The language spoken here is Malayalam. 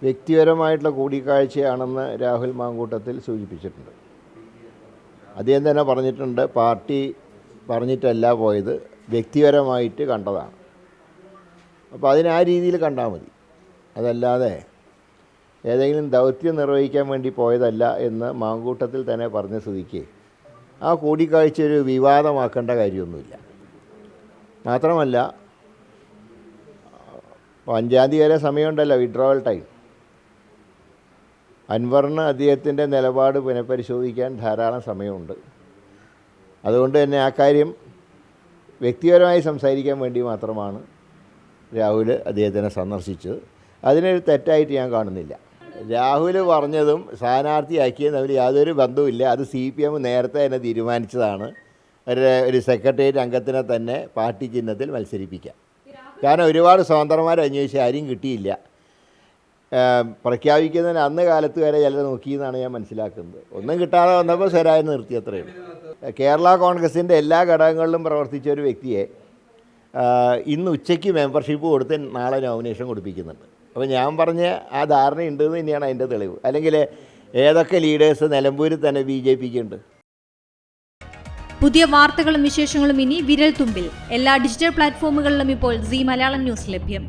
വ്യക്തിപരമായിട്ടുള്ള കൂടിക്കാഴ്ചയാണെന്ന് രാഹുൽ മാങ്കൂട്ടത്തിൽ സൂചിപ്പിച്ചിട്ടുണ്ട്. അദ്ദേഹം തന്നെ പറഞ്ഞിട്ടുണ്ട്, പാർട്ടി പറഞ്ഞിട്ടല്ല പോയത്, വ്യക്തിപരമായിട്ട് കണ്ടതാണ്. അപ്പോൾ അതിനെ ആ രീതിയിൽ കണ്ടാൽ മതി. അതല്ലാതെ ഏതെങ്കിലും ദൗത്യം നിർവഹിക്കാൻ വേണ്ടി പോയതല്ല എന്ന് മാങ്കൂട്ടത്തിൽ തന്നെ പറഞ്ഞ സ്ഥിതിക്ക് ആ കൂടിക്കാഴ്ച ഒരു വിവാദമാക്കേണ്ട കാര്യമൊന്നുമില്ല. മാത്രമല്ല 5-ാം തീയതി വരെ സമയമുണ്ടല്ലോ, വിഡ്രോവൽ ടൈം. അൻവറിന് അദ്ദേഹത്തിൻ്റെ നിലപാട് പുനഃപരിശോധിക്കാൻ ധാരാളം സമയമുണ്ട്. അതുകൊണ്ട് തന്നെ ആ കാര്യം വ്യക്തിപരമായി സംസാരിക്കാൻ വേണ്ടി മാത്രമാണ് രാഹുൽ അദ്ദേഹത്തിനെ സന്ദർശിച്ചത്. അതിനൊരു തെറ്റായിട്ട് ഞാൻ കാണുന്നില്ല. രാഹുൽ പറഞ്ഞതും സ്ഥാനാർത്ഥിയാക്കിയതും തമ്മിൽ യാതൊരു ബന്ധവുമില്ല. അത് CPM നേരത്തെ തന്നെ തീരുമാനിച്ചതാണ്, ഒരു സെക്രട്ടേറിയറ്റ് അംഗത്തിനെ തന്നെ പാർട്ടി ചിഹ്നത്തിൽ മത്സരിപ്പിക്കാം. കാരണം ഒരുപാട് സ്വതന്ത്രന്മാർ അന്വേഷിച്ച് ആരും കിട്ടിയില്ല. പ്രഖ്യാപിക്കുന്നതിന് അന്ന് കാലത്ത് വരെ ചിലർ നോക്കിയെന്നാണ് ഞാൻ മനസ്സിലാക്കുന്നത്. ഒന്നും കിട്ടാതെ വന്നപ്പോൾ സ്വരായി നിർത്തി, അത്രയേ ഉള്ളൂ. കേരള കോൺഗ്രസിൻ്റെ എല്ലാ ഘടകങ്ങളിലും പ്രവർത്തിച്ച ഒരു വ്യക്തിയെ ഇന്ന് ഉച്ചയ്ക്ക് മെമ്പർഷിപ്പ് കൊടുത്ത് നാളെ നോമിനേഷൻ കൊടുപ്പിക്കുന്നുണ്ട്. അപ്പോൾ ഞാൻ പറഞ്ഞ ആ ധാരണയുണ്ടെന്ന് തന്നെയാണ് അതിൻ്റെ തെളിവ്. അല്ലെങ്കിൽ ഏതൊക്കെ ലീഡേഴ്സ് നിലമ്പൂരിൽ തന്നെ BJPക്ക് ഉണ്ട്. പുതിയ വാർത്തകളും വിശേഷങ്ങളും ഇനി വിരൽ തുമ്പിൽ. എല്ലാ ഡിജിറ്റൽ പ്ലാറ്റ്ഫോമുകളിലും ഇപ്പോൾ സീ മലയാളം ന്യൂസ് ലഭ്യം.